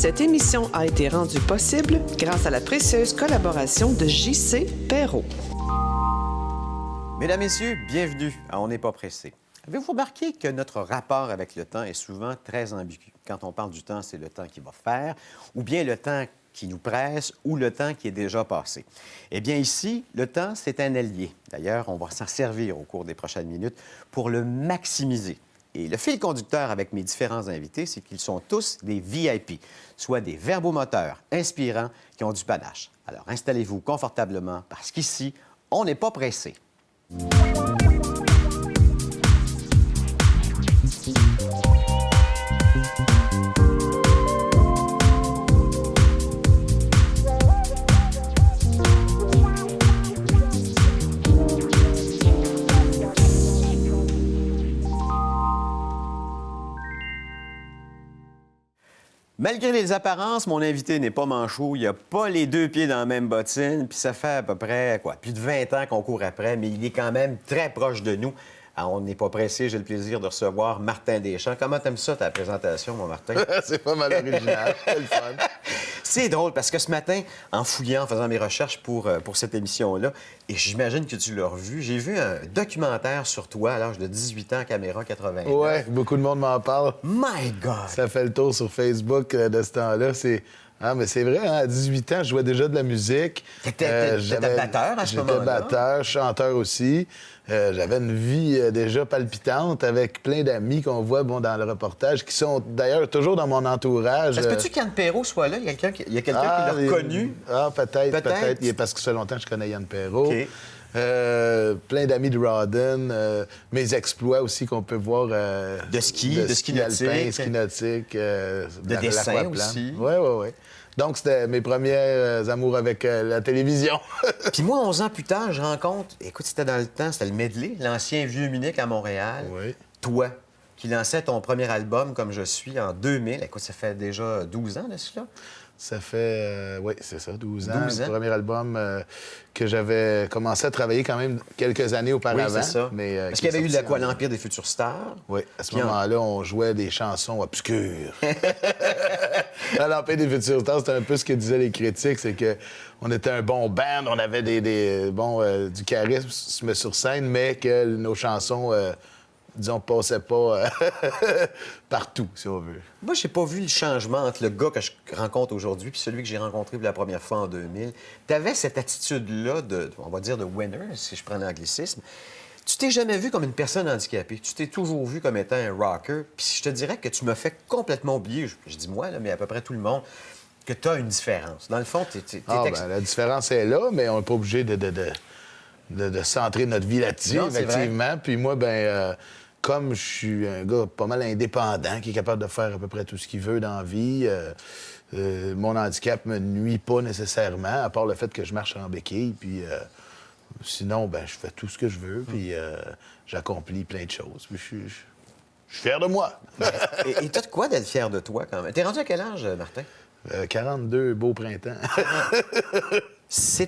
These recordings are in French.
Cette émission a été rendue possible grâce à la précieuse collaboration de J.C. Perrault. Mesdames, Messieurs, bienvenue à On n'est pas pressé. Avez-vous remarqué que notre rapport avec le temps est souvent très ambigu? Quand on parle du temps, c'est le temps qui va faire, ou bien le temps qui nous presse, ou le temps qui est déjà passé. Eh bien ici, le temps, c'est un allié. D'ailleurs, on va s'en servir au cours des prochaines minutes pour le maximiser. Et le fil conducteur avec mes différents invités, c'est qu'ils sont tous des VIP, soit des verbomoteurs inspirants qui ont du panache. Alors installez-vous confortablement parce qu'ici, on n'est pas pressé. Malgré les apparences, mon invité n'est pas manchot, il n'a pas les deux pieds dans la même bottine, puis ça fait à peu près, plus de 20 ans qu'on court après, mais il est quand même très proche de nous. Alors, on n'est pas pressé, j'ai le plaisir de recevoir Martin Deschamps. Comment t'aimes ça, ta présentation, mon Martin? C'est pas mal original, c'est le fun. C'est drôle, parce que ce matin, en fouillant, en faisant mes recherches pour cette émission-là, et j'imagine que tu l'as revu, j'ai vu un documentaire sur toi à l'âge de 18 ans, caméra 80. Ouais, beaucoup de monde m'en parle. My God! Ça fait le tour sur Facebook de ce temps-là. Ah, mais c'est vrai, hein, à 18 ans, je jouais déjà de la musique. T'étais batteur à ce moment-là? J'étais batteur, chanteur aussi. J'avais une vie déjà palpitante avec plein d'amis qu'on voit dans le reportage, qui sont d'ailleurs toujours dans mon entourage. Est-ce que tu qu'Yann Perrault soit là? Il y a quelqu'un qui l'a reconnu? Ah, peut-être. Parce que ça fait longtemps que je connais Yann Perrault. OK. Plein d'amis de Rawdon, mes exploits aussi qu'on peut voir. De ski nautique. Alpin, ski nautique. De dessin aussi. Oui. Donc, c'était mes premiers amours avec la télévision. Puis moi, 11 ans plus tard, je rencontre... Écoute, c'était dans le temps, c'était le Medley, l'ancien Vieux Munich à Montréal. Oui. Toi, qui lançais ton premier album, Comme je suis, en 2000. Écoute, ça fait déjà 12 ans de cela. Ça fait, oui, c'est ça, 12 ans. 12 ans. Le premier album que j'avais commencé à travailler quand même quelques années auparavant. Oui, c'est ça. Mais, parce qu'il y avait eu l'Empire des futures stars. Oui, à ce moment-là, on jouait des chansons obscures. À l'Empire des futures stars, c'était un peu ce que disaient les critiques, c'est que on était un bon band, on avait du charisme sur scène, mais que nos chansons... disons, passaient pas partout, si on veut. Moi, j'ai pas vu le changement entre le gars que je rencontre aujourd'hui puis celui que j'ai rencontré pour la première fois en 2000. Tu avais cette attitude-là on va dire, de winner, si je prends l'anglicisme. Tu t'es jamais vu comme une personne handicapée. Tu t'es toujours vu comme étant un rocker. Puis je te dirais que tu m'as fait complètement oublier, je dis moi, là, mais à peu près tout le monde, que tu as une différence. Dans le fond, la différence est là, mais on n'est pas obligé de centrer notre vie là-dessus, effectivement. Puis moi, comme je suis un gars pas mal indépendant, qui est capable de faire à peu près tout ce qu'il veut dans la vie, mon handicap me nuit pas nécessairement, à part le fait que je marche en béquille. Puis sinon, je fais tout ce que je veux, puis j'accomplis plein de choses. Puis je suis fier de moi. Et t'as de quoi d'être fier de toi, quand même? T'es rendu à quel âge, Martin? 42 beaux printemps. Puis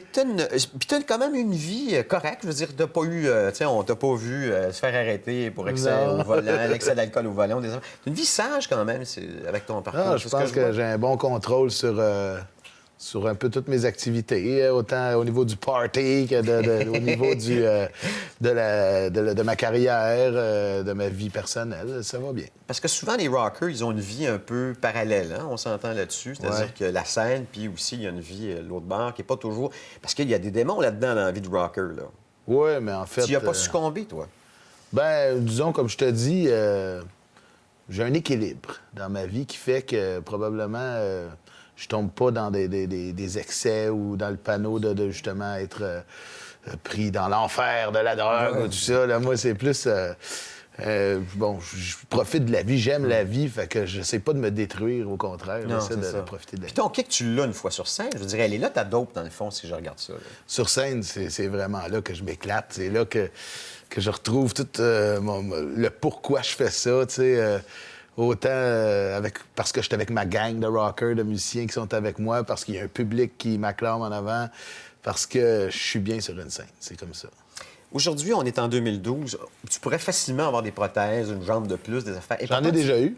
t'as quand même une vie correcte. Je veux dire, t'as pas eu... on t'a pas vu se faire arrêter pour excès au volant, l'excès d'alcool au volant. T'as une vie sage, quand même, avec ton parcours. Ah, je pense que j'ai un bon contrôle sur un peu toutes mes activités, autant au niveau du party que au niveau de ma carrière, de ma vie personnelle. Ça va bien. Parce que souvent, les rockers, ils ont une vie un peu parallèle, hein? On s'entend là-dessus. C'est-à-dire que la scène, puis aussi, il y a une vie l'autre bord qui n'est pas toujours... Parce qu'il y a des démons là-dedans dans la vie de rocker, là. Oui, mais en fait... Tu n'y as pas succombé, toi? Disons, comme je te dis, j'ai un équilibre dans ma vie qui fait que probablement... je tombe pas dans des excès ou dans le panneau de justement être pris dans l'enfer de la drogue ou tout ça. Là, moi, c'est plus... je profite de la vie, j'aime la vie, fait que je sais pas de me détruire, au contraire. J'essaie de profiter de la vie. Puis ton kick, tu l'as une fois sur scène. Je veux dire, elle est là, ta dope, dans le fond, si je regarde ça. Là. Sur scène, c'est vraiment là que je m'éclate. C'est là que je retrouve tout le pourquoi je fais ça, tu sais... autant parce que j'étais avec ma gang de rockers, de musiciens qui sont avec moi, parce qu'il y a un public qui m'acclame en avant, parce que je suis bien sur une scène. C'est comme ça. Aujourd'hui, on est en 2012. Tu pourrais facilement avoir des prothèses, une jambe de plus, des affaires. J'en ai déjà eu.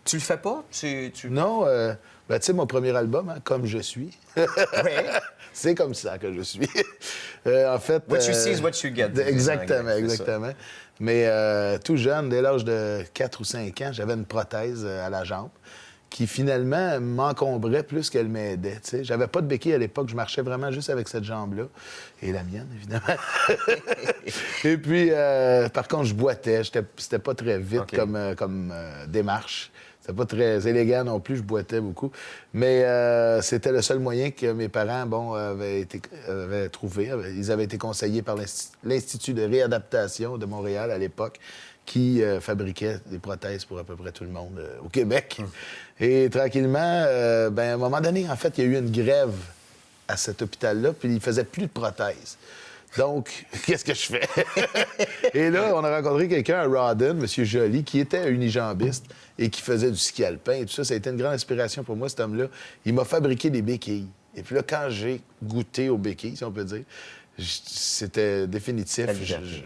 Tu Tu le fais pas? Non, ben, tu sais, mon premier album, hein, Comme je suis, Oui. c'est comme ça que je suis. En fait... What you see is what you get. Exactement, C'est exactement. Mais tout jeune, dès l'âge de 4 ou 5 ans, j'avais une prothèse à la jambe qui, finalement, m'encombrait plus qu'elle m'aidait. Tu sais. J'avais pas de béquille à l'époque. Je marchais vraiment juste avec cette jambe-là. Et la mienne, évidemment. Et puis, par contre, je boitais. C'était pas très vite comme démarche. C'était pas très élégant non plus, je boitais beaucoup. Mais c'était le seul moyen que mes parents, avaient trouvé. Ils avaient été conseillés par l'Institut de réadaptation de Montréal à l'époque, qui fabriquait des prothèses pour à peu près tout le monde au Québec. Et tranquillement, à un moment donné, en fait, il y a eu une grève à cet hôpital-là, puis il faisait plus de prothèses. Donc, qu'est-ce que je fais? Et là, on a rencontré quelqu'un à Rawdon, M. Joly, qui était unijambiste et qui faisait du ski alpin et tout ça. Ça a été une grande inspiration pour moi, cet homme-là. Il m'a fabriqué des béquilles. Et puis là, quand j'ai goûté aux béquilles, si on peut dire, c'était définitif.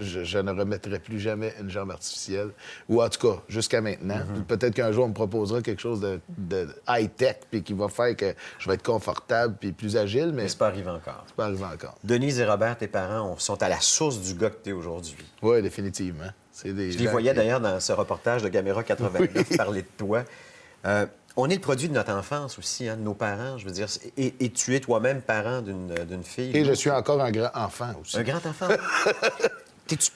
Je ne remettrai plus jamais une jambe artificielle. Ou en tout cas, jusqu'à maintenant. Peut-être qu'un jour, on me proposera quelque chose de high-tech puis qui va faire que je vais être confortable puis plus agile, mais c'est pas arrivé encore. C'est pas arrivé encore. Denise et Robert, tes parents, sont à la source du gars que t'es aujourd'hui. Oui, définitivement. Je les voyais d'ailleurs dans ce reportage de Caméra 89 parler de toi. On est le produit de notre enfance aussi, hein, de nos parents, je veux dire. Et tu es toi-même parent d'une fille. Et je suis encore un grand-enfant aussi. Un grand-enfant?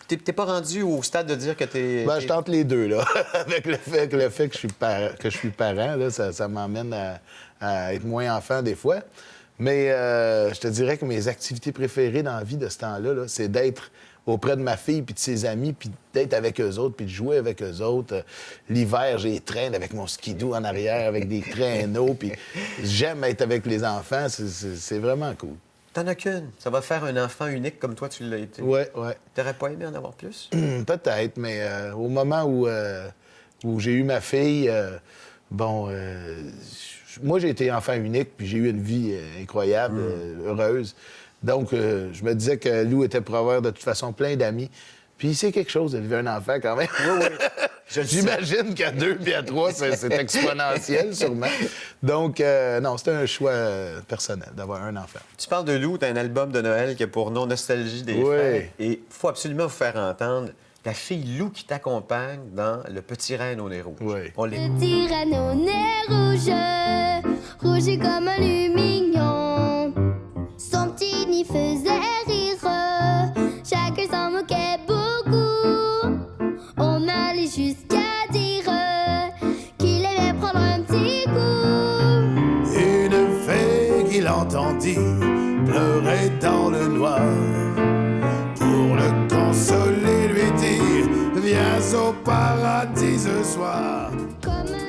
T'es pas rendu au stade de dire que t'es... Je tente les deux, là. Avec le fait que je suis parent, là, ça m'emmène à être moins enfant des fois. Mais je te dirais que mes activités préférées dans la vie de ce temps-là, là, c'est d'être auprès de ma fille puis de ses amis, puis d'être avec eux autres, puis de jouer avec eux autres. L'hiver, j'ai traîne avec mon skidoo en arrière, avec des traîneaux, puis j'aime être avec les enfants. C'est vraiment cool. T'en as qu'une. Ça va faire un enfant unique comme toi, tu l'as été. Oui. T'aurais pas aimé en avoir plus? Peut-être, mais au moment où j'ai eu ma fille, moi, j'ai été enfant unique, puis j'ai eu une vie incroyable, heureuse. Donc, je me disais que Lou était pour avoir de toute façon plein d'amis. Puis c'est quelque chose d'élever un enfant quand même. Oui. J'imagine qu'à 2 puis à 3, c'est exponentiel, sûrement. Donc, non, c'était un choix personnel d'avoir un enfant. Tu parles de Lou, tu as un album de Noël qui a pour nom Nostalgie des fêtes. Et il faut absolument vous faire entendre ta fille Lou qui t'accompagne dans Le Petit Renne au nez rouge. Oui. On l'écoute. Petit renne au nez rouge, rouge comme un lumignon. Son petit nid faisait rire, chacun s'en moquait beaucoup. On allait jusqu'à dire qu'il aimait prendre un petit coup. Une fée qui l'entendit pleurer dans le noir. Pour le consoler, lui dire: viens au paradis ce soir. Comme un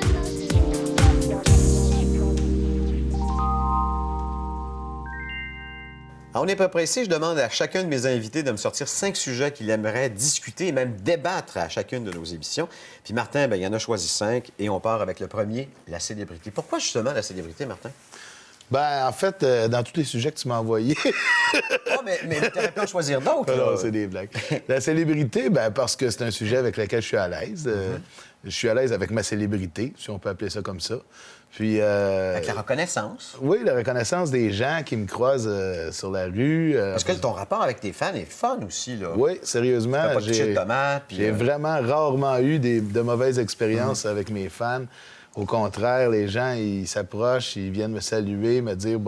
On n'est pas pressé. Je demande à chacun de mes invités de me sortir 5 sujets qu'il aimerait discuter et même débattre à chacune de nos émissions. Puis Martin, il en a choisi 5 et on part avec le premier, la célébrité. Pourquoi justement la célébrité, Martin? En fait, dans tous les sujets que tu m'as envoyés... mais tu aurais pu en choisir d'autres. Non, c'est des blagues. La célébrité, parce que c'est un sujet avec lequel je suis à l'aise. Je suis à l'aise avec ma célébrité, si on peut appeler ça comme ça. Puis, avec la reconnaissance. Oui, la reconnaissance des gens qui me croisent sur la rue. Parce que ton rapport avec tes fans est fun aussi, là. Oui, sérieusement. Tu fais pas de toucher de tomates. J'ai vraiment rarement eu de mauvaises expériences avec mes fans. Au contraire, les gens, ils s'approchent, ils viennent me saluer, me dire,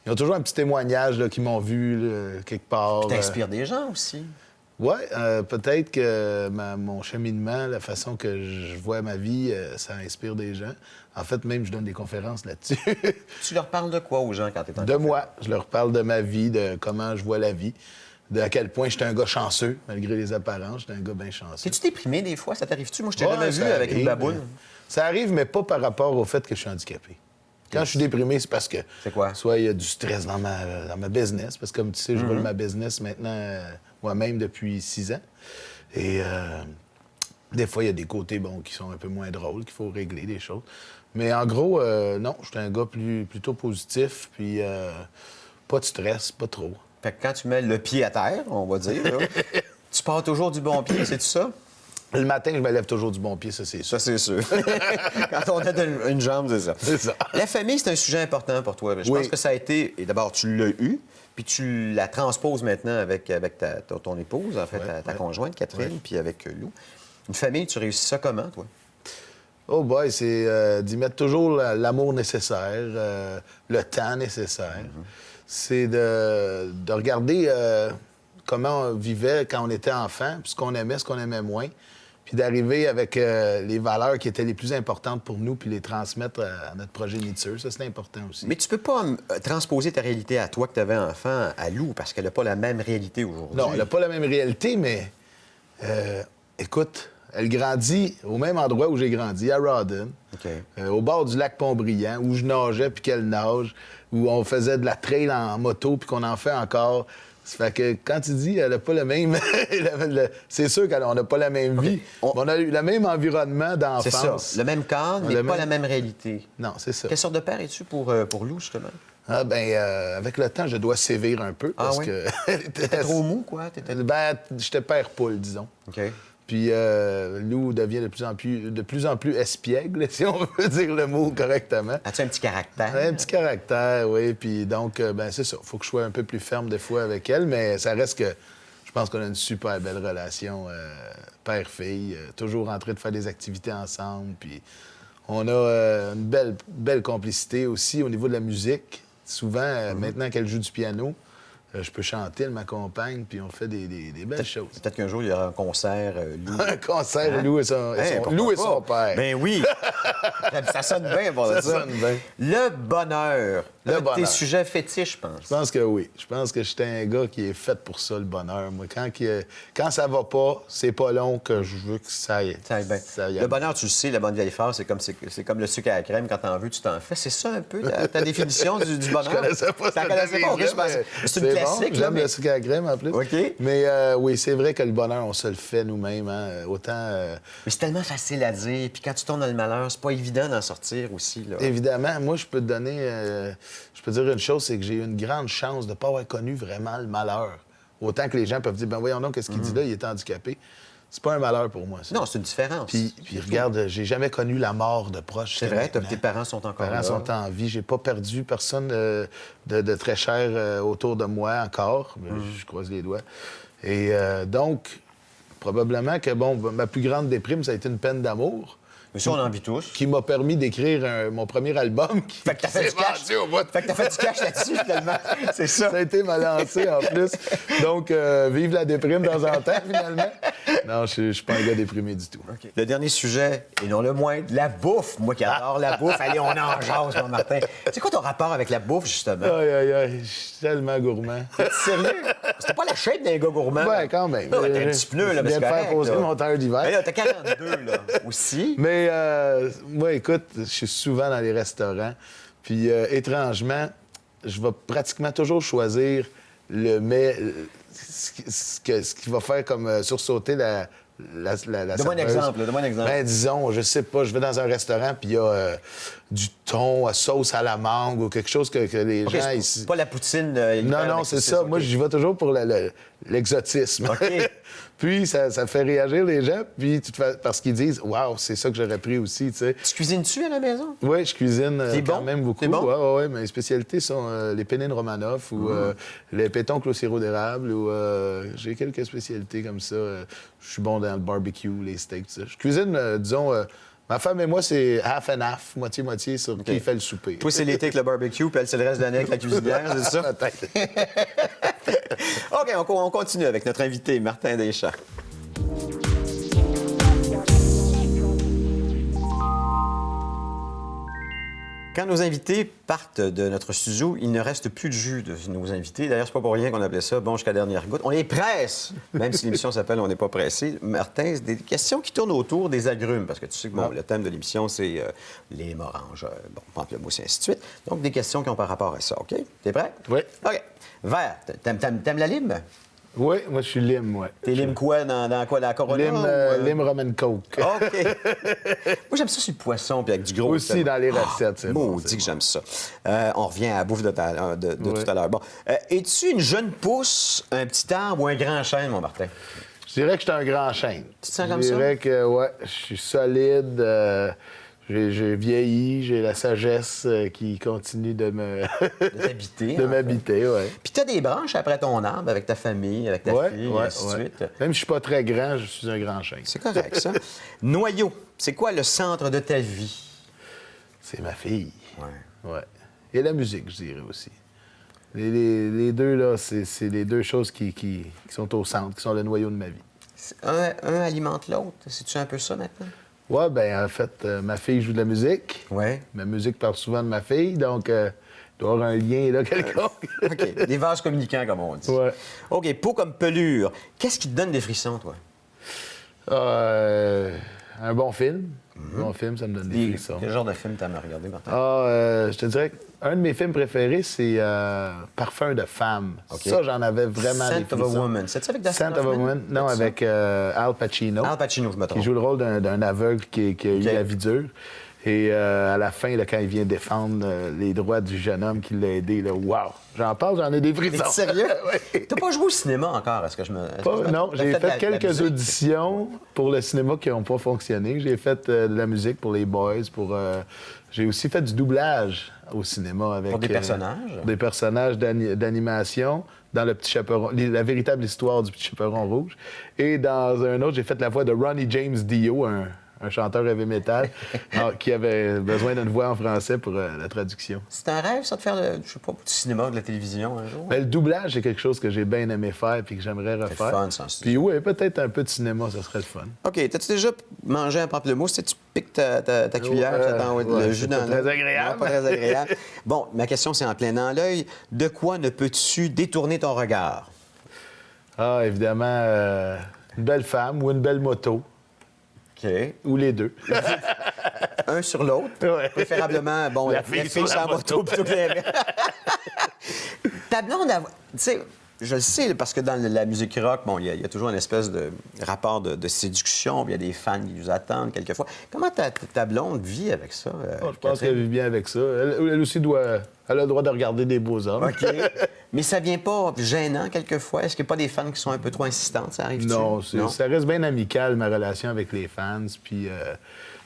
ils ont toujours un petit témoignage là, qu'ils m'ont vu quelque part. Tu inspires des gens aussi. Oui, peut-être que mon cheminement, la façon que je vois ma vie, ça inspire des gens. En fait, même, je donne des conférences là-dessus. Tu leur parles de quoi aux gens quand tu es en De moi. Je leur parle de ma vie, de comment je vois la vie, à quel point j'étais un gars chanceux, malgré les apparences. J'étais un gars bien chanceux. T'es-tu déprimé des fois? Ça t'arrive-tu? Moi, je t'ai jamais vu avec une baboune. Ça arrive, mais pas par rapport au fait que je suis handicapé. Quand je suis déprimé, c'est parce que... C'est quoi? Soit il y a du stress dans ma business, parce que comme tu sais, je roule ma business maintenant moi-même depuis 6 ans. Et des fois, il y a des côtés qui sont un peu moins drôles, qu'il faut régler des choses. Mais en gros, non, je suis un gars plutôt positif, puis pas de stress, pas trop. Fait que quand tu mets le pied à terre, on va dire, là, tu pars toujours du bon pied, c'est-tu ça? Le matin, je me lève toujours du bon pied, ça, c'est sûr. Ça, c'est sûr. Quand on a une jambe, c'est ça. C'est ça. La famille, c'est un sujet important pour toi. Je pense que ça a été... Et d'abord, tu l'as eu, puis tu la transposes maintenant avec ton épouse, en fait, ta conjointe, Catherine, puis avec Lou. Une famille, tu réussis ça comment, toi? Oh boy, c'est d'y mettre toujours l'amour nécessaire, le temps nécessaire. C'est de regarder comment on vivait quand on était enfant, puis ce qu'on aimait moins, puis d'arriver avec les valeurs qui étaient les plus importantes pour nous, puis les transmettre à notre progéniture. Ça, c'est important aussi. Mais tu peux pas transposer ta réalité à toi que tu avais enfant à Lou, parce qu'elle n'a pas la même réalité aujourd'hui. Non, elle n'a pas la même réalité, mais écoute, elle grandit au même endroit où j'ai grandi, à Rawdon, au bord du lac Pont-Brillant, où je nageais puis qu'elle nage, où on faisait de la trail en moto puis qu'on en fait encore. Ça fait que quand tu dis elle n'a pas le même... c'est sûr qu'on n'a pas la même vie. On a eu le même environnement d'enfance. C'est ça, le même cadre, mais pas la même réalité. Non, c'est ça. Quelle sorte de père es-tu pour Lou, justement? Ah, avec le temps, je dois sévir un peu parce que... T'étais trop mou, quoi? Ben, j'étais père poule, disons. OK. Puis Lou devient de plus en plus espiègle, si on veut dire le mot correctement. As-tu un petit caractère? Un petit caractère, oui. Puis donc, c'est ça. Il faut que je sois un peu plus ferme des fois avec elle, mais ça reste que je pense qu'on a une super belle relation père-fille, toujours en train de faire des activités ensemble. Puis on a une belle complicité aussi au niveau de la musique. Souvent, maintenant qu'elle joue du piano, je peux chanter, elle m'accompagne, puis on fait des belles choses. Peut-être qu'un jour, il y aura un concert, Lou. Un concert, Lou et son père. Ben oui! Ça sonne bien, pour ça. sonne bien. Le bonheur. Tes sujets fétiches, je pense. Je pense que oui. Je pense que j'étais un gars qui est fait pour ça, le bonheur. Moi, quand ça va pas, c'est pas long que je veux que ça aille. Bien. Le bonheur, tu le sais, la bonne vieille phrase, c'est comme le sucre à la crème. Quand t'en veux, tu t'en fais. C'est ça un peu ta définition du bonheur? Je connaissais pas ça. C'est une classique. J'aime le sucre à la crème, en plus. OK. Mais oui, c'est vrai que le bonheur, on se le fait nous-mêmes. Hein? Autant... Mais c'est tellement facile à dire. Puis quand tu tombes dans le malheur, c'est pas évident d'en sortir aussi. Là. Évidemment. Moi, je peux te donner... je peux dire une chose, c'est que j'ai eu une grande chance de ne pas avoir connu vraiment le malheur. Autant que les gens peuvent dire, ben voyons donc, qu'est-ce qu'il dit là, il est handicapé. C'est pas un malheur pour moi, ça. Non, c'est une différence. Puis regarde, j'ai jamais connu la mort de proches. C'est vrai, tes parents sont encore là. Mes parents sont en vie. J'ai pas perdu personne de très cher autour de moi encore. Je croise les doigts. Et donc, probablement que, ma plus grande déprime, ça a été une peine d'amour. Mais ça, on en vit tous. Qui m'a permis d'écrire mon premier album. Fait que t'as fait du cash. Fait que t'as fait du cash là-dessus, finalement. C'est ça. Ça a été ma lancée, en plus. Donc, vive la déprime de temps en temps, finalement. Non, je suis pas un gars déprimé du tout. Okay. Le dernier sujet, et non le moins, la bouffe. Moi qui adore la bouffe. Allez, on en jase, mon Martin. C'est quoi ton rapport avec la bouffe, justement? Aïe, je suis tellement gourmand. T'es sérieux? C'était pas la shape d'un gars gourmand? Ouais, quand même. Non, t'as un petit pneu, là, mais je viens de faire poser mon tailleur d'hiver. Mais là, t'as 42, là, aussi. Mais moi, écoute, je suis souvent dans les restaurants. Puis, étrangement, je vais pratiquement toujours choisir le mets, ce qui va faire comme sursauter la Donne-moi un exemple. Ben, disons, je sais pas, je vais dans un restaurant, puis il y a du thon à sauce à la mangue ou quelque chose que les gens ici... C'est pas la poutine... non, c'est ça. Moi, j'y vais toujours pour l'exotisme. OK. Puis, ça fait réagir les gens, puis parce qu'ils disent « Wow, c'est ça que j'aurais pris aussi, tu sais. » Tu cuisines-tu à la maison? Oui, je cuisine quand bon? même beaucoup. C'est bon? Oui, mes spécialités sont les pénines Romanoff ou les pétoncles au sirop d'érable ou j'ai quelques spécialités comme ça. Je suis bon dans le barbecue, les steaks, tout ça. Je cuisine, disons... ma femme et moi, c'est half and half, moitié-moitié sur qui fait le souper. Toi, c'est l'été avec le barbecue, puis elle, c'est le reste de l'année avec la cuisinière, c'est ça? Peut-être. OK, on continue avec notre invité, Martin Deschamps. Quand nos invités partent de notre studio, il ne reste plus de jus de nos invités. D'ailleurs, c'est pas pour rien qu'on appelait ça « bon jusqu'à la dernière goutte ». On les presse, même si l'émission s'appelle « On n'est pas pressé ». Martin, c'est des questions qui tournent autour des agrumes, parce que tu sais que le thème de l'émission, c'est les moranges, pamplemousse et ainsi de suite. Donc, des questions qui ont par rapport à ça, OK? T'es prêt? Oui. OK. Vert, t'aimes la lime? Oui, moi, je suis lime, oui. T'es lime quoi? Dans quoi? La Corona? Lime Roman Coke. OK. Moi, j'aime ça sur le poisson, puis avec du gros... Aussi dans les recettes, c'est bon. Maudit que j'aime ça. On revient à la bouffe de tout à l'heure. Bon. Es-tu une jeune pousse, un petit arbre ou un grand chêne, mon Martin? Je Je dirais que je suis un grand chêne. Tu te sens comme ça? Je dirais que, ouais, je suis solide. J'ai vieilli, j'ai la sagesse qui continue de me... De t'habiter. de m'habiter, oui. Puis t'as des branches après ton arbre, avec ta famille, avec ta fille, et ainsi de suite. Même si je suis pas très grand, je suis un grand chêne. C'est correct, ça. Noyau, c'est quoi le centre de ta vie? C'est ma fille. Ouais. Ouais. Et la musique, je dirais aussi. Les deux, là, c'est les deux choses qui sont au centre, qui sont le noyau de ma vie. Un alimente l'autre. C'est-tu un peu ça maintenant? Oui, bien, en fait, ma fille joue de la musique. Oui. Ma musique parle souvent de ma fille, donc il doit y avoir un lien, là, quelconque. OK. Des vases communicants, comme on dit. Ouais. OK. Peau comme pelure. Qu'est-ce qui te donne des frissons, toi? Un bon film. Un bon film, ça me donne des frissons. Quel genre de film t'aimes regarder, Martin? Je te dirais qu'un de mes films préférés, c'est Parfum de femme. OK. Ça, j'en avais vraiment des Scent of a frissons. Woman. C'est ça avec Dustin Scent of a Hoffman? Woman? Non, C'est ça? avec Al Pacino. Al Pacino, je me trompe. Qui joue le rôle d'un aveugle qui a eu la vie dure. Et à la fin, là, quand il vient défendre les droits du jeune homme qui l'a aidé, là, wow! J'en parle, j'en ai des frissons. T'es sérieux? Oui. T'as pas joué au cinéma encore, est-ce que je me... Non, j'ai fait quelques auditions pour le cinéma qui n'ont pas fonctionné. J'ai fait de la musique pour les Boys, j'ai aussi fait du doublage au cinéma avec... Pour des personnages? Des personnages d'animation dans Le Petit Chaperon, la véritable histoire du Petit Chaperon Rouge. Et dans un autre, j'ai fait la voix de Ronnie James Dio, un chanteur heavy metal qui avait besoin d'une voix en français pour la traduction. C'est un rêve, ça, de faire, je sais pas, du cinéma ou de la télévision un jour? Ben, le doublage, c'est quelque chose que j'ai bien aimé faire et que j'aimerais refaire. C'est le fun, ça. Puis oui, peut-être un peu de cinéma, ça serait le fun. OK. T'as-tu déjà mangé un pamplemousse? Tu piques ta cuillère, tu attends le jus dans très agréable. Non, pas très agréable. Bon, ma question, c'est en plein dans l'œil. De quoi ne peux-tu détourner ton regard? Ah, évidemment, une belle femme ou une belle moto. OK. Ou les deux. Un sur l'autre. Ouais. Préférablement, bon, La la fille fille sur sur la la moto plutôt que l'inverse. Ta blonde, tu sais, je le sais, parce que dans la musique rock, bon, il y a toujours une espèce de rapport de séduction, puis il y a des fans qui nous attendent quelquefois. Comment ta blonde vit avec ça? Je pense qu'elle vit bien avec ça. Elle aussi elle a le droit de regarder des beaux hommes. OK. Mais ça vient pas gênant quelquefois? Est-ce qu'il n'y a pas des fans qui sont un peu trop insistantes? Ça arrive-tu? Non, ça reste bien amical, ma relation avec les fans. Puis,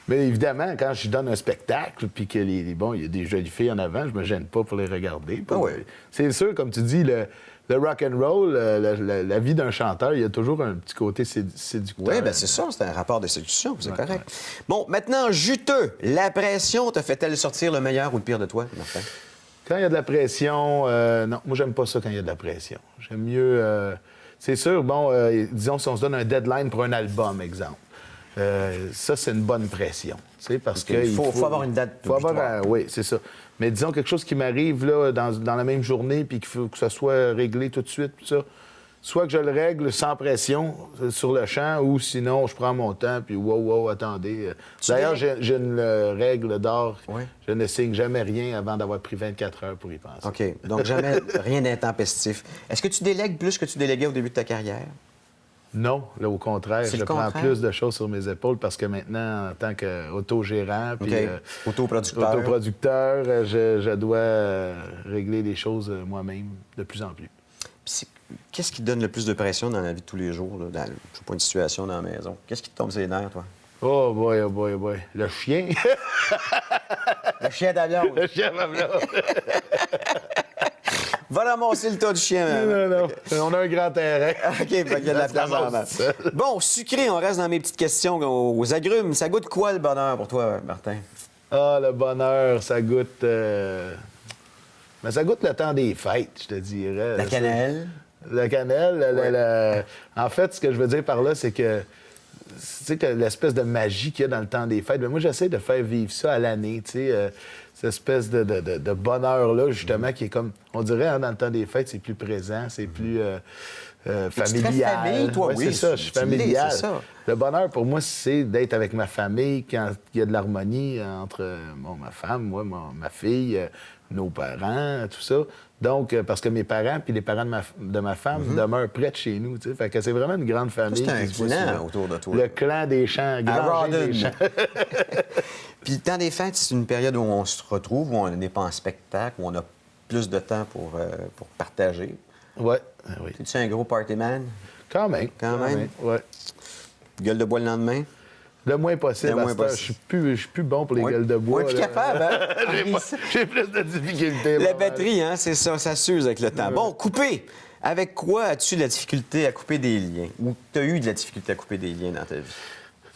mais évidemment, quand je donne un spectacle, puis qu'il y a des jolies filles en avant, je me gêne pas pour les regarder. Ah oui. C'est sûr, comme tu dis, le rock and roll, la vie d'un chanteur, il y a toujours un petit côté séducteur. Oui, bien c'est ça, c'est un rapport de séduction, c'est correct. Ouais. Bon, maintenant, juteux, la pression te fait-elle sortir le meilleur ou le pire de toi, Martin? Quand il y a de la pression, non, moi, j'aime pas ça quand il y a de la pression. J'aime mieux... c'est sûr, bon, disons, si on se donne un deadline pour un album, exemple, ça, c'est une bonne pression, tu sais, parce qu'il faut avoir une date de victoire. Oui, c'est ça. Mais disons quelque chose qui m'arrive là dans la même journée puis qu'il faut que ça soit réglé tout de suite, tout ça. Soit que je le règle sans pression sur le champ ou sinon je prends mon temps puis wow, attendez. D'ailleurs, j'ai une règle d'or. Oui. Je ne signe jamais rien avant d'avoir pris 24 heures pour y penser. OK. Donc jamais rien d'intempestif. Est-ce que tu délègues plus que tu déléguais au début de ta carrière? Non, là, au contraire. Je prends plus de choses sur mes épaules parce que maintenant, en tant qu'autogérant puis autoproducteur, je dois régler les choses moi-même de plus en plus. Puis qu'est-ce qui te donne le plus de pression dans la vie de tous les jours, là, dans je sais pas, une situation dans la maison? Qu'est-ce qui te tombe sur les nerfs, toi? Oh boy. Le chien. Le chien d'avion. Le chien d'avion. Va ramasser le tas du chien. Non. On a un grand terrain. OK, il y a de la place en bas. Bon, sucré, on reste dans mes petites questions aux agrumes. Ça goûte quoi, le bonheur, pour toi, Martin? Ah, le bonheur, ça goûte... Mais ça goûte le temps des fêtes, je te dirais. La cannelle? La cannelle. En fait, ce que je veux dire par là, c'est que... Tu sais, que l'espèce de magie qu'il y a dans le temps des fêtes, bien, moi, j'essaie de faire vivre ça à l'année, tu sais... cette espèce de bonheur-là, justement, qui est comme... On dirait, hein, dans le temps des fêtes, c'est plus présent, c'est plus familial. Tu es famille, toi, oui. C'est ça, je suis familial. C'est ça. Le bonheur, pour moi, c'est d'être avec ma famille, quand il y a de l'harmonie entre ma femme, moi, ma fille, nos parents, tout ça. Donc, parce que mes parents puis les parents de ma femme demeurent près de chez nous, tu sais. Fait que c'est vraiment une grande famille. C'est un clan autour de toi. Le clan des champs, grand des champs. Puis le temps des fêtes, c'est une période où on se retrouve, où on n'est pas en spectacle, où on a plus de temps pour partager. Ouais, oui. Es-tu un gros party man? Quand même. Quand même. Ouais. Gueule de bois le lendemain? Le moins possible. Le moins à cette heure. possible. Je suis plus bon pour les gueules de bois. Oui, puis là. capable, hein? J'ai plus de difficultés. La bon, batterie, hein, c'est ça, ça s'use avec le temps. Bon, couper. Avec quoi as-tu de la difficulté à couper des liens? Ou tu as eu de la difficulté à couper des liens dans ta vie?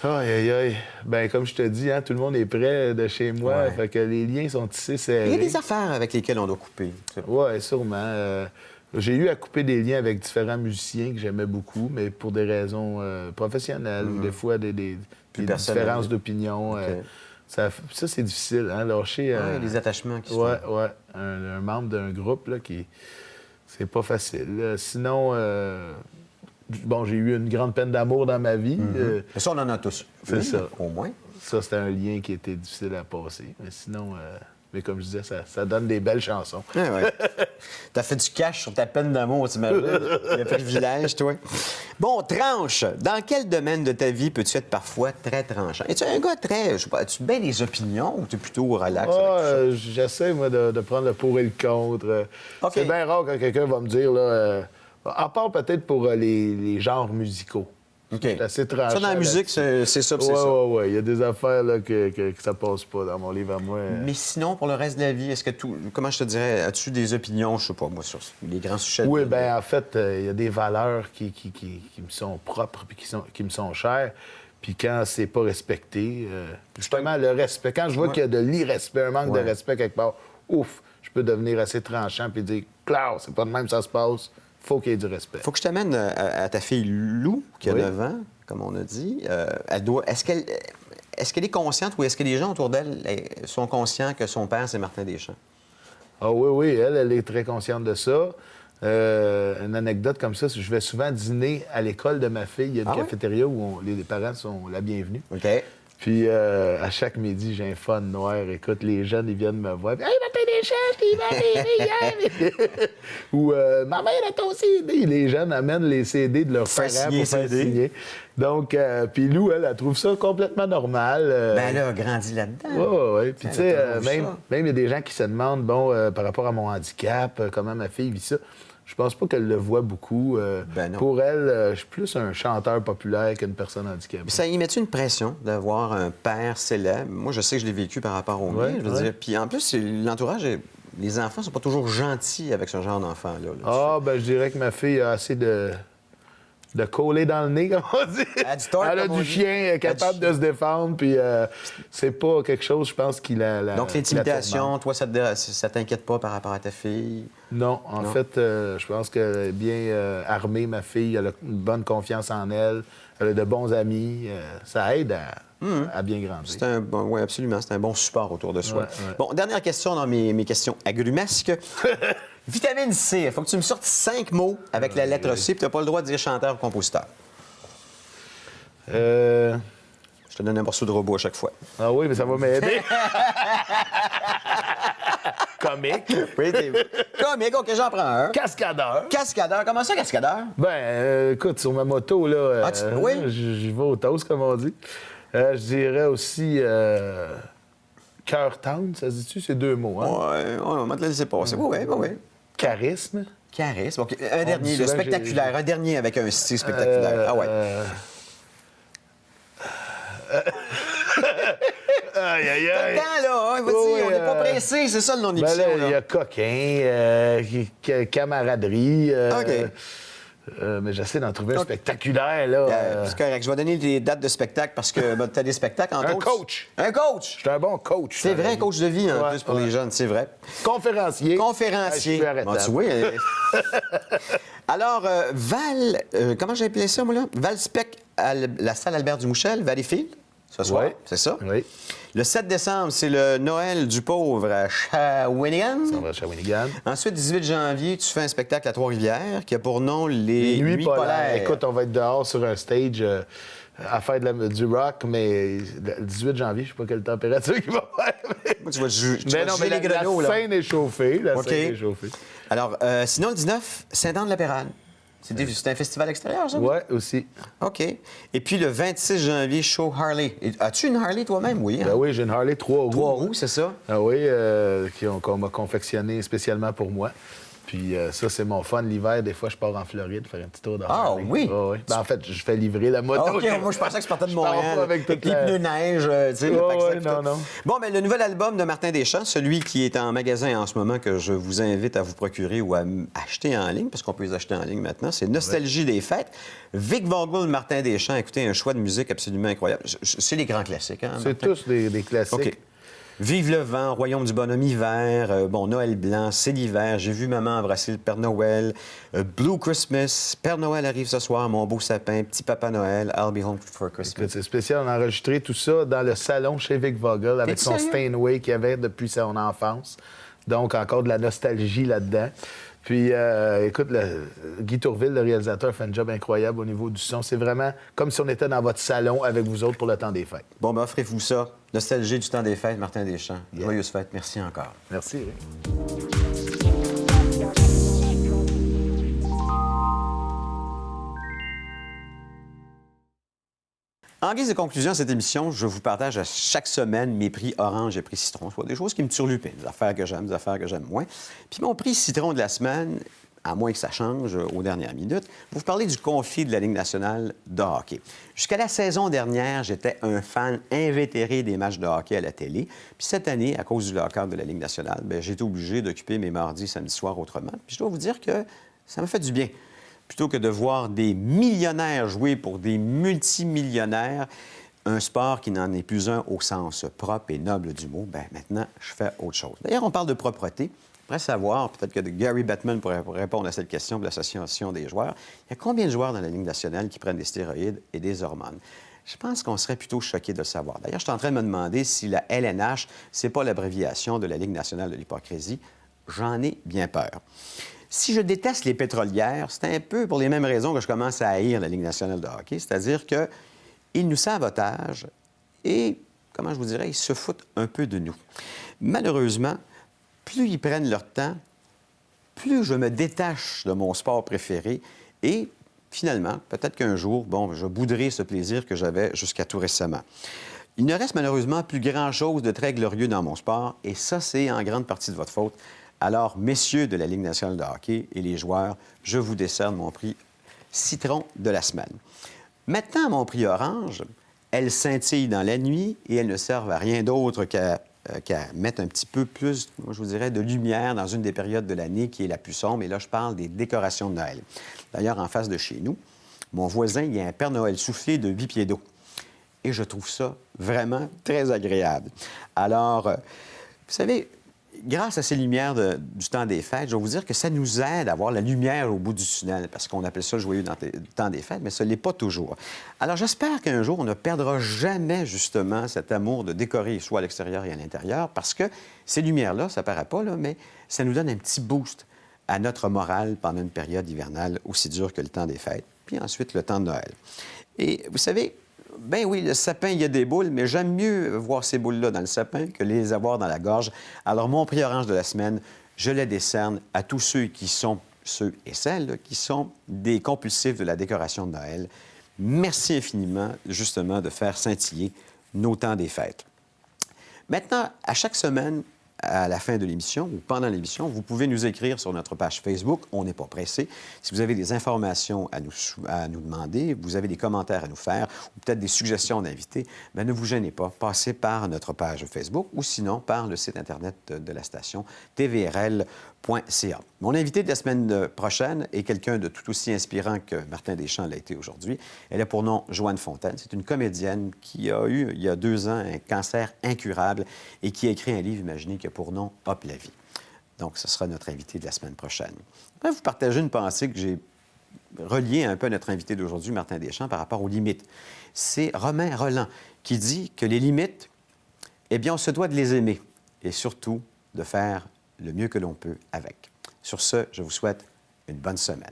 Aïe, aïe, aïe. Ben, comme je te dis, hein, tout le monde est près de chez moi. Ouais. Fait que les liens sont tissés Il y serrés. a des affaires avec lesquelles on doit couper. Oui, sûrement. J'ai eu à couper des liens avec différents musiciens que j'aimais beaucoup, mais pour des raisons professionnelles, ou des fois des personnelles. différences d'opinion. OK. Ça, c'est difficile, hein, lâcher... Ouais, les attachements qui se Ouais, font. ouais. Un membre d'un groupe, là, qui... C'est pas facile. Sinon, bon, j'ai eu une grande peine d'amour dans ma vie. Mais ça, on en a tous. C'est Oui, ça. Au moins. Ça, c'était un lien qui était difficile à passer. Mais sinon, mais comme je disais, ça donne des belles chansons. Ouais, ouais. T'as fait du cash sur ta peine d'amour, tu m'avais. Le privilège, toi. Bon, tranche. Dans quel domaine de ta vie peux-tu être parfois très tranchant? Es-tu un gars très. Je sais pas, as-tu bien des opinions ou tu es plutôt relax avec tout ça? J'essaie, moi, de prendre le pour et le contre. OK. C'est bien rare quand quelqu'un va me dire, là, à part peut-être pour les genres musicaux. OK. C'est assez tranchant. Ça, dans la musique, c'est ça, puis c'est ça. Oui. Il y a des affaires là, que ça passe pas dans mon livre à moi. Mais sinon, pour le reste de la vie, est-ce que tout. Comment je te dirais, as-tu des opinions, je sais pas, moi, sur les grands sujets? Oui, bien, en fait, il y a des valeurs qui me sont propres puis qui me sont chères. Puis quand c'est pas respecté, justement, le respect. Quand je vois qu'il y a de l'irrespect, un manque de respect quelque part, ouf, je peux devenir assez tranchant puis dire, clair, c'est pas de même ça se passe. Faut qu'il y ait du respect. Faut que je t'amène à ta fille Lou, qui a 9 ans, comme on a dit. Est-ce qu'elle est consciente ou est-ce que les gens autour d'elle sont conscients que son père, c'est Martin Deschamps? Ah oui, elle est très consciente de ça. Une anecdote comme ça, je vais souvent dîner à l'école de ma fille. Il y a une cafétéria où les parents sont la bienvenue. OK. Puis à chaque midi, j'ai un fun noir. Écoute, les jeunes, ils viennent me voir. Puis, hey, Martin Deschamps, je t'ai vu à la TV hier. Ou ma mère a ton CD. Les jeunes amènent les CD de leurs parents pour faire signer. Donc, puis Lou, elle trouve ça complètement normal. Ben, elle a grandi là-dedans. Oui. Puis, tu sais, même il y a des gens qui se demandent, bon, par rapport à mon handicap, comment ma fille vit ça. Je pense pas qu'elle le voit beaucoup. Ben non. Pour elle, je suis plus un chanteur populaire qu'une personne handicapée. Ça y met-tu une pression d'avoir un père célèbre? Moi, je sais que je l'ai vécu par rapport au mien. Je veux dire. Puis en plus, l'entourage, les enfants sont pas toujours gentils avec ce genre d'enfants-là. Ben je dirais que ma fille a assez de coller dans le nez, comme on dit. Elle a du chien, elle est capable de se défendre, puis c'est pas quelque chose, je pense, qui la Donc, l'intimidation, toi, ça t'inquiète pas par rapport à ta fille? Non, en fait, je pense qu'elle est bien armée, ma fille. Elle a une bonne confiance en elle. Elle a de bons amis. Ça aide à bien grandir. Oui, absolument. C'est un bon support autour de soi. Ouais. Bon, dernière question dans mes questions agrumesques. Vitamine C. Il faut que tu me sortes 5 mots avec la lettre C, puis tu n'as pas le droit de dire chanteur ou compositeur. Je te donne un morceau de robot à chaque fois. Ah oui, mais ça va m'aider. Comique. Oui, comique, OK, j'en prends un. Cascadeur. Cascadeur. Comment ça, cascadeur? Ben, écoute, sur ma moto, là, oui? j'y vais au toast, comme on dit. Je dirais aussi cœur tendre, ça se dit-tu? C'est 2 mots, hein? On va te le laisser passer. Oui. Charisme. Charisme. OK. Un dernier, le souvent, spectaculaire. Un dernier avec un style spectaculaire. Aïe, aïe, T'as aïe. le temps, là. Hein, vas-y, on n'est pas pressé. C'est ça le nom de Ben l'émission. là, il y a coquin, camaraderie. OK. Mais j'essaie d'en trouver un spectaculaire, là. C'est correct. Je vais donner des dates de spectacle parce que tu as des spectacles en coach. Un coach. Je suis un bon coach. C'est vrai, coach de vie, en plus, pour les jeunes, c'est vrai. Conférencier. Conférencier. Je suis arrêtable. Bon, tu vois. Alors, comment j'ai appelé ça, moi, là? Valspec à la salle Albert Dumouchel, Valleyfield, ce soir. Ouais. C'est ça? Oui. Le 7 décembre, c'est le Noël du pauvre à Shawinigan. Ça va à Shawinigan. Ensuite, 18 janvier, tu fais un spectacle à Trois-Rivières qui a pour nom les Nuits polaires. Écoute, on va être dehors sur un stage à faire du rock, mais le 18 janvier, je sais pas quelle température il va faire. Tu vas juger Mais les grelots, la là. scène est chauffée. OK. Scène est chauffée. Alors, sinon, le 19, Saint-Anne-de-la-Pérade. C'est un festival extérieur, ça? Oui, aussi. OK. Et puis, le 26 janvier, show Harley. As-tu une Harley toi-même? Oui. Hein? Ben oui, j'ai une Harley 3 roues. 3 roues, c'est ça? Ah oui, qu'on m'a confectionné spécialement pour moi. Puis ça, c'est mon fun. L'hiver, des fois, je pars en Floride faire un petit tour de Ah Harley. oui? Oui. Ben, en fait, je fais livrer la moto. OK, moi, je pensais que je partais de Je pars Montréal. pas avec toute les la- pneus neige, tu sais, le Ouais, pack-sac, ouais, puis non, tout. non. Bon, mais le nouvel album de Martin Deschamps, celui qui est en magasin en ce moment, que je vous invite à vous procurer ou à acheter en ligne, parce qu'on peut les acheter en ligne maintenant, c'est Nostalgie des fêtes. Vic Vogel, Martin Deschamps, écoutez, un choix de musique absolument incroyable. C'est les grands classiques, hein, C'est Martin? tous des classiques. OK. Vive le vent, Royaume du bonhomme hiver, bon, Noël blanc, c'est l'hiver, j'ai vu maman embrasser le Père Noël, Blue Christmas, Père Noël arrive ce soir, mon beau sapin, Petit Papa Noël, I'll be home for Christmas. Écoute, c'est spécial. On a enregistré tout ça dans le salon chez Vic Vogel avec T'es-tu son sérieux? Steinway qu'il avait depuis son enfance. Donc, encore de la nostalgie là-dedans. Puis, écoute, Guy Tourville, le réalisateur, fait un job incroyable au niveau du son. C'est vraiment comme si on était dans votre salon avec vous autres pour le temps des fêtes. Bon, ben offrez-vous ça. Nostalgie du temps des fêtes, Martin Deschamps. Yeah. Joyeuses fêtes, merci encore. Merci, Eric. En guise de conclusion à cette émission, je vous partage à chaque semaine mes prix orange et prix citron, soit des choses qui me turlupent, des affaires que j'aime, des affaires que j'aime moins. Puis mon prix citron de la semaine, à moins que ça change aux dernières minutes, vous parlez du conflit de la Ligue nationale de hockey. Jusqu'à la saison dernière, j'étais un fan invétéré des matchs de hockey à la télé. Puis cette année, à cause du lockout de la Ligue nationale, bien, j'ai été obligé d'occuper mes mardis, samedis soirs autrement. Puis je dois vous dire que ça m'a fait du bien. Plutôt que de voir des millionnaires jouer pour des multimillionnaires, un sport qui n'en est plus un au sens propre et noble du mot, bien, maintenant, je fais autre chose. D'ailleurs, on parle de propreté. Après savoir, peut-être que Gary Bettman pourrait répondre à cette question de l'Association des joueurs. Il y a combien de joueurs dans la Ligue nationale qui prennent des stéroïdes et des hormones? Je pense qu'on serait plutôt choqué de le savoir. D'ailleurs, je suis en train de me demander si la LNH, c'est pas l'abréviation de la Ligue nationale de l'hypocrisie. J'en ai bien peur. Si je déteste les pétrolières, c'est un peu pour les mêmes raisons que je commence à haïr la Ligue nationale de hockey, c'est-à-dire qu'ils nous sabotent et, comment je vous dirais, ils se foutent un peu de nous. Malheureusement, plus ils prennent leur temps, plus je me détache de mon sport préféré et, finalement, peut-être qu'un jour, bon, je bouderai ce plaisir que j'avais jusqu'à tout récemment. Il ne reste malheureusement plus grand-chose de très glorieux dans mon sport et ça, c'est en grande partie de votre faute. Alors, messieurs de la Ligue nationale de hockey et les joueurs, je vous décerne mon prix citron de la semaine. Maintenant, mon prix orange, elles scintillent dans la nuit et elles ne servent à rien d'autre qu'à mettre un petit peu plus, moi, je vous dirais, de lumière dans une des périodes de l'année qui est la plus sombre. Et là, je parle des décorations de Noël. D'ailleurs, en face de chez nous, mon voisin, il y a un Père Noël soufflé de 8 pieds d'eau. Et je trouve ça vraiment très agréable. Alors, vous savez, grâce à ces lumières du temps des fêtes, je vais vous dire que ça nous aide à voir la lumière au bout du tunnel, parce qu'on appelle ça le joyeux temps des fêtes, mais ce n'est pas toujours. Alors, j'espère qu'un jour, on ne perdra jamais, justement, cet amour de décorer, soit à l'extérieur et à l'intérieur, parce que ces lumières-là, ça ne paraît pas, là, mais ça nous donne un petit boost à notre morale pendant une période hivernale aussi dure que le temps des fêtes, puis ensuite le temps de Noël. Et vous savez, ben oui, le sapin, il y a des boules, mais j'aime mieux voir ces boules-là dans le sapin que les avoir dans la gorge. Alors, mon prix orange de la semaine, je le décerne à tous ceux et celles là, qui sont des compulsifs de la décoration de Noël. Merci infiniment, justement, de faire scintiller nos temps des fêtes. Maintenant, à chaque semaine, à la fin de l'émission ou pendant l'émission, vous pouvez nous écrire sur notre page Facebook. On n'est pas pressé. Si vous avez des informations à nous demander, vous avez des commentaires à nous faire ou peut-être des suggestions d'invités, bien, ne vous gênez pas. Passez par notre page Facebook ou sinon par le site Internet de la station tvrl.ca. Mon invité de la semaine prochaine est quelqu'un de tout aussi inspirant que Martin Deschamps l'a été aujourd'hui. Elle a pour nom Joanne Fontaine. C'est une comédienne qui a eu, il y a 2 ans, un cancer incurable et qui a écrit un livre, imaginez, qui a pour nom « Hop la vie ». Donc, ce sera notre invité de la semaine prochaine. Je vais vous partager une pensée que j'ai reliée un peu à notre invité d'aujourd'hui, Martin Deschamps, par rapport aux limites. C'est Romain Rolland qui dit que les limites, eh bien, on se doit de les aimer et surtout de faire le mieux que l'on peut avec. Sur ce, je vous souhaite une bonne semaine.